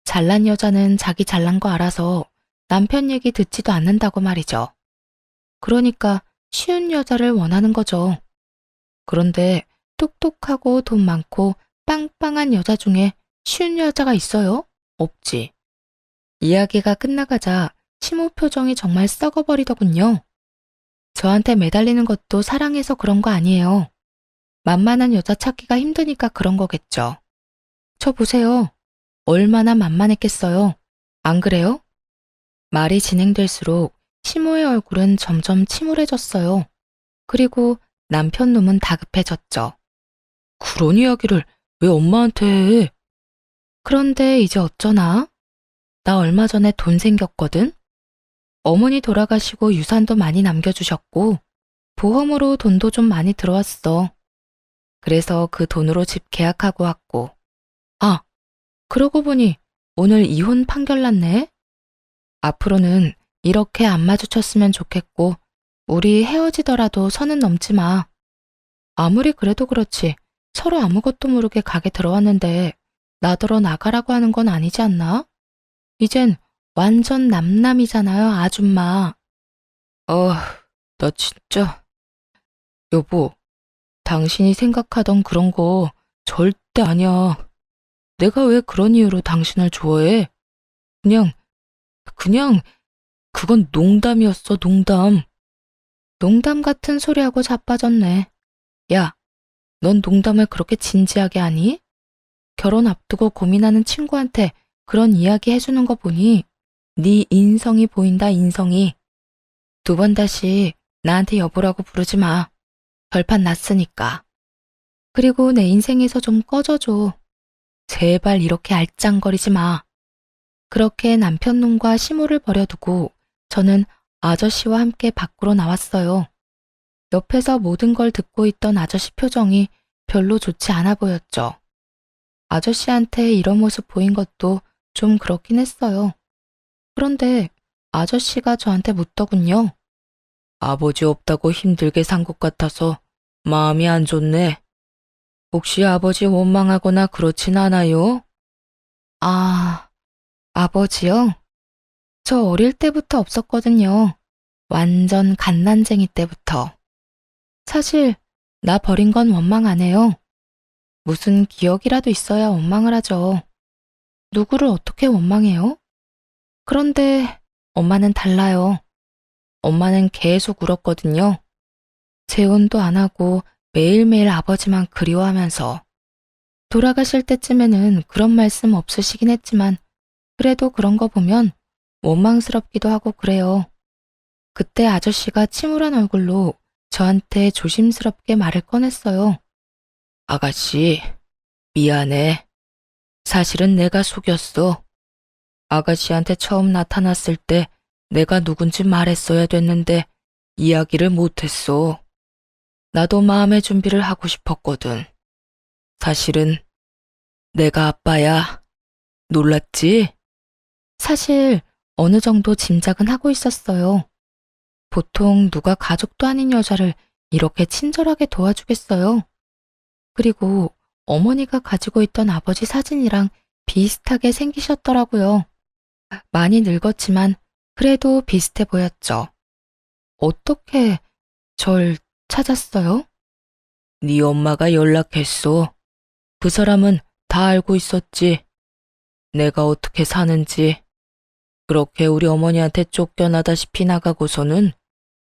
잘난 여자는 자기 잘난 거 알아서 남편 얘기 듣지도 않는다고 말이죠. 그러니까 쉬운 여자를 원하는 거죠. 그런데 똑똑하고 돈 많고 빵빵한 여자 중에 쉬운 여자가 있어요? 없지. 이야기가 끝나가자 시모 표정이 정말 썩어버리더군요. 저한테 매달리는 것도 사랑해서 그런 거 아니에요. 만만한 여자 찾기가 힘드니까 그런 거겠죠. 저 보세요. 얼마나 만만했겠어요. 안 그래요? 말이 진행될수록 시모의 얼굴은 점점 침울해졌어요. 그리고 남편 놈은 다급해졌죠. 그런 이야기를 왜 엄마한테 해? 그런데 이제 어쩌나? 나 얼마 전에 돈 생겼거든? 어머니 돌아가시고 유산도 많이 남겨주셨고, 보험으로 돈도 좀 많이 들어왔어. 그래서 그 돈으로 집 계약하고 왔고. 아, 그러고 보니 오늘 이혼 판결 났네? 앞으로는 이렇게 안 마주쳤으면 좋겠고, 우리 헤어지더라도 선은 넘지 마. 아무리 그래도 그렇지, 서로 아무것도 모르게 가게 들어왔는데, 나더러 나가라고 하는 건 아니지 않나? 이젠 완전 남남이잖아요, 아줌마. 나 진짜. 여보, 당신이 생각하던 그런 거 절대 아니야. 내가 왜 그런 이유로 당신을 좋아해? 그냥, 그건 농담이었어, 농담. 농담 같은 소리하고 자빠졌네. 야, 넌 농담을 그렇게 진지하게 하니? 결혼 앞두고 고민하는 친구한테 그런 이야기 해주는 거 보니 네 인성이 보인다, 인성이. 2번 다시 나한테 여보라고 부르지 마. 결판 났으니까. 그리고 내 인생에서 좀 꺼져줘. 제발 이렇게 알짱거리지 마. 그렇게 남편놈과 시모를 버려두고 저는 아저씨와 함께 밖으로 나왔어요. 옆에서 모든 걸 듣고 있던 아저씨 표정이 별로 좋지 않아 보였죠. 아저씨한테 이런 모습 보인 것도 좀 그렇긴 했어요. 그런데 아저씨가 저한테 묻더군요. 아버지 없다고 힘들게 산 것 같아서 마음이 안 좋네. 혹시 아버지 원망하거나 그렇진 않아요? 아, 아버지요? 저 어릴 때부터 없었거든요. 완전 갓난쟁이 때부터. 사실 나 버린 건 원망 안 해요. 무슨 기억이라도 있어야 원망을 하죠. 누구를 어떻게 원망해요? 그런데 엄마는 달라요. 엄마는 계속 울었거든요. 재혼도 안 하고 매일매일 아버지만 그리워하면서. 돌아가실 때쯤에는 그런 말씀 없으시긴 했지만 그래도 그런 거 보면 원망스럽기도 하고 그래요. 그때 아저씨가 침울한 얼굴로 저한테 조심스럽게 말을 꺼냈어요. 아가씨, 미안해. 사실은 내가 속였어. 아가씨한테 처음 나타났을 때 내가 누군지 말했어야 됐는데 이야기를 못했어. 나도 마음의 준비를 하고 싶었거든. 사실은 내가 아빠야. 놀랐지? 사실 어느 정도 짐작은 하고 있었어요. 보통 누가 가족도 아닌 여자를 이렇게 친절하게 도와주겠어요. 그리고 어머니가 가지고 있던 아버지 사진이랑 비슷하게 생기셨더라고요. 많이 늙었지만 그래도 비슷해 보였죠. 어떻게 절 찾았어요? 네 엄마가 연락했어. 그 사람은 다 알고 있었지. 내가 어떻게 사는지. 그렇게 우리 어머니한테 쫓겨나다시피 나가고서는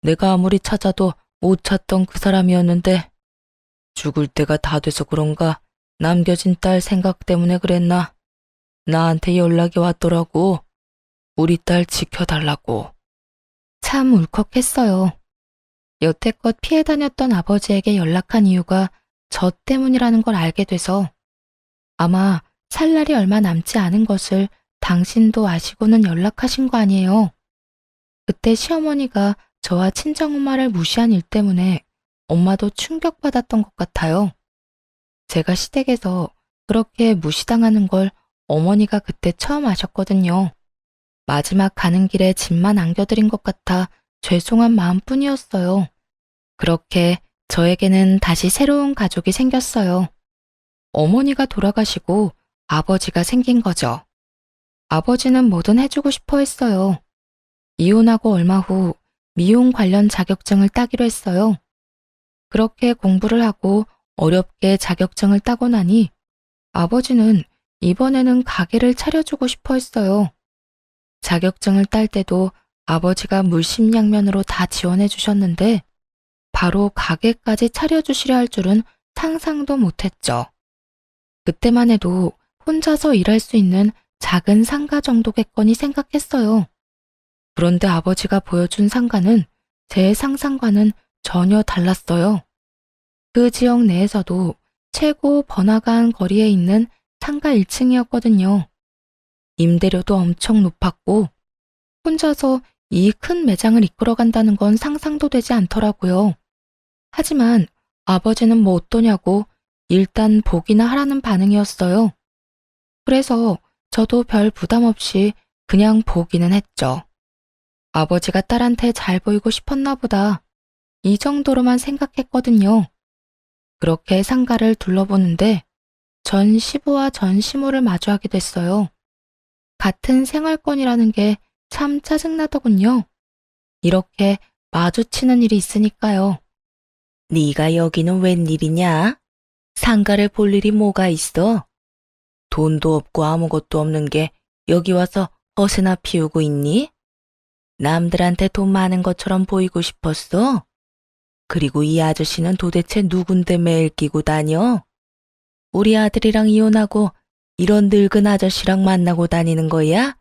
내가 아무리 찾아도 못 찾던 그 사람이었는데 죽을 때가 다 돼서 그런가 남겨진 딸 생각 때문에 그랬나. 나한테 연락이 왔더라고. 우리 딸 지켜달라고. 참 울컥했어요. 여태껏 피해 다녔던 아버지에게 연락한 이유가 저 때문이라는 걸 알게 돼서 아마 살 날이 얼마 남지 않은 것을 당신도 아시고는 연락하신 거 아니에요. 그때 시어머니가 저와 친정엄마를 무시한 일 때문에 엄마도 충격받았던 것 같아요. 제가 시댁에서 그렇게 무시당하는 걸 어머니가 그때 처음 아셨거든요. 마지막 가는 길에 짐만 안겨드린 것 같아 죄송한 마음뿐이었어요. 그렇게 저에게는 다시 새로운 가족이 생겼어요. 어머니가 돌아가시고 아버지가 생긴 거죠. 아버지는 뭐든 해주고 싶어 했어요. 이혼하고 얼마 후 미용 관련 자격증을 따기로 했어요. 그렇게 공부를 하고 어렵게 자격증을 따고 나니 아버지는 이번에는 가게를 차려주고 싶어 했어요. 자격증을 딸 때도 아버지가 물심양면으로 다 지원해 주셨는데 바로 가게까지 차려주시려 할 줄은 상상도 못했죠. 그때만 해도 혼자서 일할 수 있는 작은 상가 정도겠거니 생각했어요. 그런데 아버지가 보여준 상가는 제 상상과는 전혀 달랐어요. 그 지역 내에서도 최고 번화가한 거리에 있는 상가 1층이었거든요. 임대료도 엄청 높았고 혼자서 이 큰 매장을 이끌어간다는 건 상상도 되지 않더라고요. 하지만 아버지는 뭐 어떠냐고 일단 보기나 하라는 반응이었어요. 그래서 저도 별 부담 없이 그냥 보기는 했죠. 아버지가 딸한테 잘 보이고 싶었나 보다. 이 정도로만 생각했거든요. 그렇게 상가를 둘러보는데 전 시부와 전 시모를 마주하게 됐어요. 같은 생활권이라는 게 참 짜증나더군요. 이렇게 마주치는 일이 있으니까요. 네가 여기는 웬일이냐? 상가를 볼 일이 뭐가 있어? 돈도 없고 아무것도 없는 게 여기 와서 허세나 피우고 있니? 남들한테 돈 많은 것처럼 보이고 싶었어? 그리고 이 아저씨는 도대체 누군데 매일 끼고 다녀? 우리 아들이랑 이혼하고 이런 늙은 아저씨랑 만나고 다니는 거야?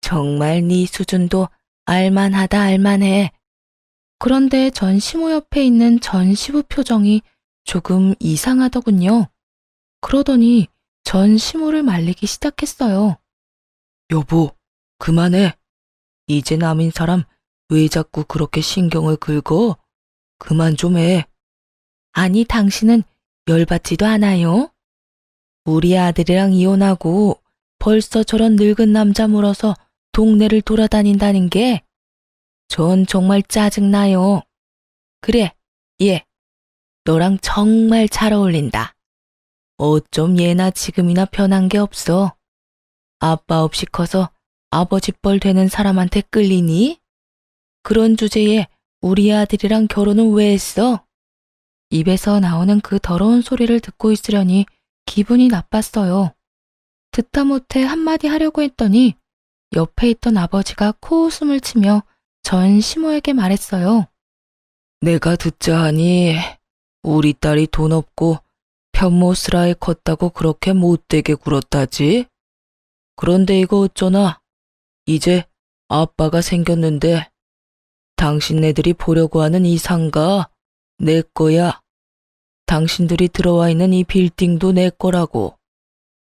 정말 네 수준도 알만하다 알만해. 그런데 전 시모 옆에 있는 전 시부 표정이 조금 이상하더군요. 그러더니 전 시모를 말리기 시작했어요. 여보, 그만해. 이제 남인 사람 왜 자꾸 그렇게 신경을 긁어? 그만 좀 해. 아니, 당신은 열받지도 않아요? 우리 아들이랑 이혼하고 벌써 저런 늙은 남자 물어서 동네를 돌아다닌다는 게 전 정말 짜증나요. 그래, 얘. 너랑 정말 잘 어울린다. 어쩜 얘나 지금이나 변한 게 없어. 아빠 없이 커서 아버지 뻘 되는 사람한테 끌리니? 그런 주제에 우리 아들이랑 결혼은 왜 했어? 입에서 나오는 그 더러운 소리를 듣고 있으려니 기분이 나빴어요. 듣다 못해 한마디 하려고 했더니 옆에 있던 아버지가 코웃음을 치며 전 시모에게 말했어요. 내가 듣자 하니 우리 딸이 돈 없고 편모스라에 컸다고 그렇게 못되게 굴었다지? 그런데 이거 어쩌나? 이제 아빠가 생겼는데 당신네들이 보려고 하는 이 상가 내 거야. 당신들이 들어와 있는 이 빌딩도 내 거라고.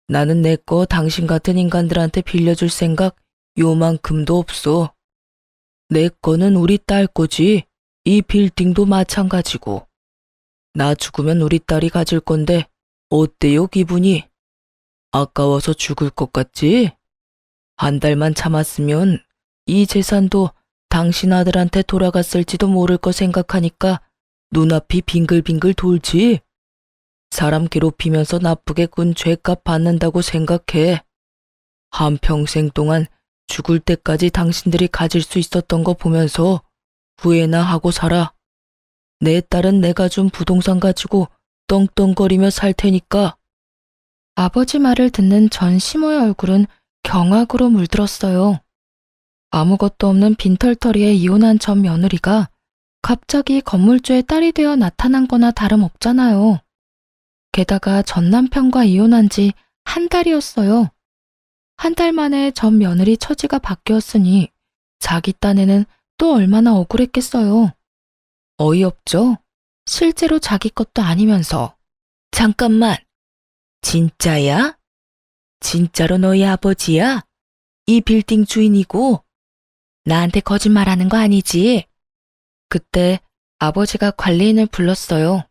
나는 내 거 당신 같은 인간들한테 빌려줄 생각 요만큼도 없어. 내 거는 우리 딸 거지. 이 빌딩도 마찬가지고. 나 죽으면 우리 딸이 가질 건데 어때요 기분이? 아까워서 죽을 것 같지? 한 달만 참았으면 이 재산도 당신 아들한테 돌아갔을지도 모를 거 생각하니까 눈앞이 빙글빙글 돌지. 사람 괴롭히면서 나쁘게 군 죄값 받는다고 생각해. 한평생 동안 죽을 때까지 당신들이 가질 수 있었던 거 보면서 후회나 하고 살아. 내 딸은 내가 준 부동산 가지고 떵떵거리며 살 테니까. 아버지 말을 듣는 전 시모의 얼굴은 경악으로 물들었어요. 아무것도 없는 빈털터리에 이혼한 전 며느리가 갑자기 건물주의 딸이 되어 나타난 거나 다름없잖아요. 게다가 전 남편과 이혼한 지 한 달이었어요. 한 달 만에 전 며느리 처지가 바뀌었으니 자기 딴에는 또 얼마나 억울했겠어요. 어이없죠? 실제로 자기 것도 아니면서. 잠깐만. 진짜야? 진짜로 너희 아버지야? 이 빌딩 주인이고? 나한테 거짓말하는 거 아니지? 그때 아버지가 관리인을 불렀어요.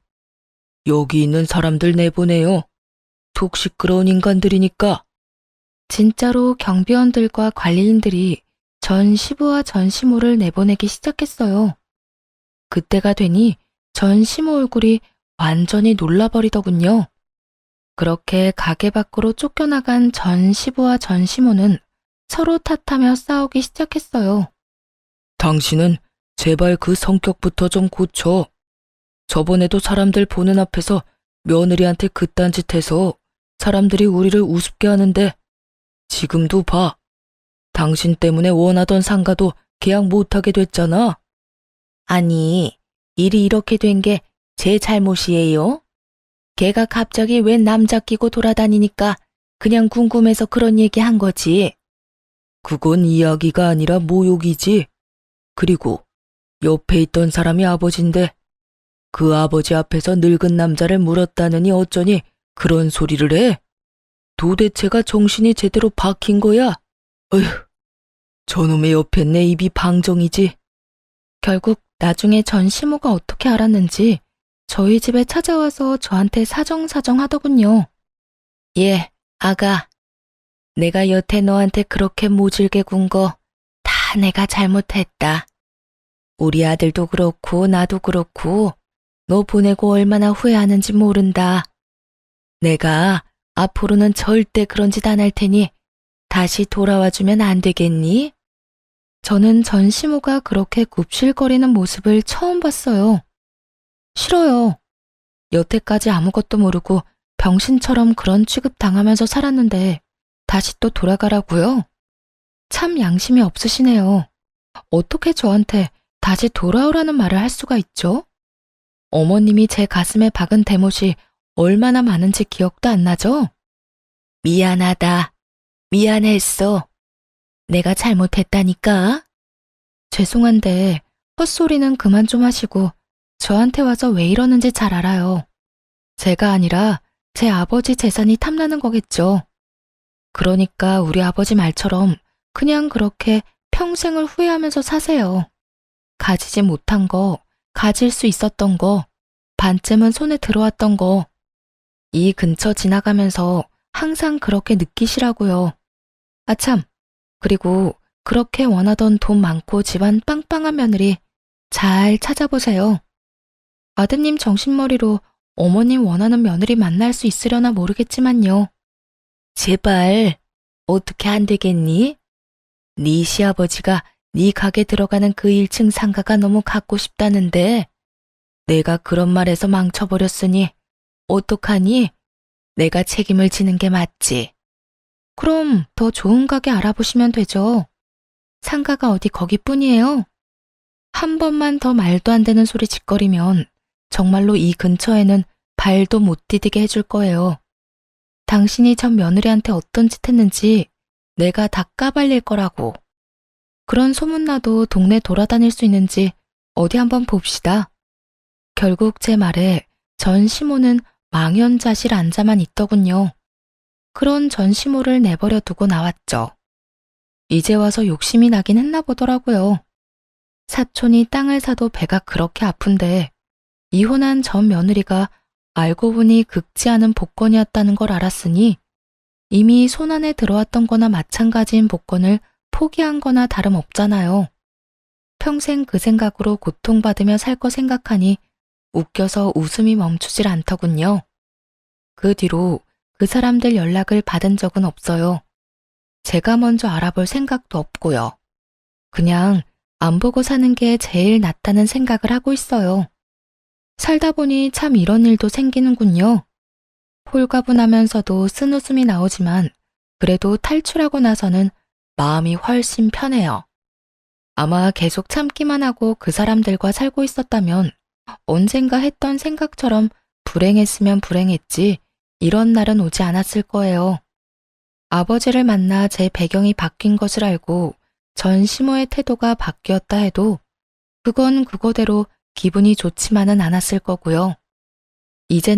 여기 있는 사람들 내보내요. 속 시끄러운 인간들이니까. 진짜로 경비원들과 관리인들이 전 시부와 전 시모를 내보내기 시작했어요. 그때가 되니 전 시모 얼굴이 완전히 놀라버리더군요. 그렇게 가게 밖으로 쫓겨나간 전 시부와 전 시모는 서로 탓하며 싸우기 시작했어요. 당신은 제발 그 성격부터 좀 고쳐. 저번에도 사람들 보는 앞에서 며느리한테 그딴 짓 해서 사람들이 우리를 우습게 하는데 지금도 봐. 당신 때문에 원하던 상가도 계약 못하게 됐잖아. 아니, 일이 이렇게 된 게 제 잘못이에요? 걔가 갑자기 웬 남자 끼고 돌아다니니까 그냥 궁금해서 그런 얘기 한 거지. 그건 이야기가 아니라 모욕이지. 그리고 옆에 있던 사람이 아버지인데 그 아버지 앞에서 늙은 남자를 물었다느니 어쩌니 그런 소리를 해? 도대체가 정신이 제대로 박힌 거야? 어휴, 저놈의 옆에 내 입이 방정이지. 결국 나중에 전 시모가 어떻게 알았는지 저희 집에 찾아와서 저한테 사정사정 하더군요. 예, 아가. 내가 여태 너한테 그렇게 모질게 군 거 다 내가 잘못했다. 우리 아들도 그렇고 나도 그렇고 너 보내고 얼마나 후회하는지 모른다. 내가 앞으로는 절대 그런 짓 안 할 테니 다시 돌아와주면 안 되겠니? 저는 전 시모가 그렇게 굽실거리는 모습을 처음 봤어요. 싫어요. 여태까지 아무것도 모르고 병신처럼 그런 취급 당하면서 살았는데 다시 또 돌아가라고요? 참 양심이 없으시네요. 어떻게 저한테 다시 돌아오라는 말을 할 수가 있죠? 어머님이 제 가슴에 박은 대못이 얼마나 많은지 기억도 안 나죠? 미안하다. 미안했어. 내가 잘못했다니까. 죄송한데 헛소리는 그만 좀 하시고 저한테 와서 왜 이러는지 잘 알아요. 제가 아니라 제 아버지 재산이 탐나는 거겠죠. 그러니까 우리 아버지 말처럼 그냥 그렇게 평생을 후회하면서 사세요. 가지지 못한 거, 가질 수 있었던 거, 반쯤은 손에 들어왔던 거, 이 근처 지나가면서 항상 그렇게 느끼시라고요. 아참, 그리고 그렇게 원하던 돈 많고 집안 빵빵한 며느리 잘 찾아보세요. 아드님 정신머리로 어머님 원하는 며느리 만날 수 있으려나 모르겠지만요. 제발 어떻게 안 되겠니? 네 시아버지가 네 가게 들어가는 그 1층 상가가 너무 갖고 싶다는데 내가 그런 말해서 망쳐버렸으니 어떡하니? 내가 책임을 지는 게 맞지. 그럼 더 좋은 가게 알아보시면 되죠. 상가가 어디 거기뿐이에요. 한 번만 더 말도 안 되는 소리 짓거리면 정말로 이 근처에는 발도 못 디디게 해줄 거예요. 당신이 전 며느리한테 어떤 짓 했는지 내가 다 까발릴 거라고. 그런 소문나도 동네 돌아다닐 수 있는지 어디 한번 봅시다. 결국 제 말에 전 시모는 망연자실 앉아만 있더군요. 그런 전 시모를 내버려 두고 나왔죠. 이제 와서 욕심이 나긴 했나 보더라고요. 사촌이 땅을 사도 배가 그렇게 아픈데 이혼한 전 며느리가 알고 보니 긁지 않은 복권이었다는 걸 알았으니 이미 손안에 들어왔던 거나 마찬가지인 복권을 포기한 거나 다름없잖아요. 평생 그 생각으로 고통받으며 살 거 생각하니 웃겨서 웃음이 멈추질 않더군요. 그 뒤로 그 사람들 연락을 받은 적은 없어요. 제가 먼저 알아볼 생각도 없고요. 그냥 안 보고 사는 게 제일 낫다는 생각을 하고 있어요. 살다 보니 참 이런 일도 생기는군요. 홀가분하면서도 쓴웃음이 나오지만 그래도 탈출하고 나서는 마음이 훨씬 편해요. 아마 계속 참기만 하고 그 사람들과 살고 있었다면 언젠가 했던 생각처럼 불행했으면 불행했지 이런 날은 오지 않았을 거예요. 아버지를 만나 제 배경이 바뀐 것을 알고 전 시모의 태도가 바뀌었다 해도 그건 그거대로 기분이 좋지만은 않았을 거고요. 이제는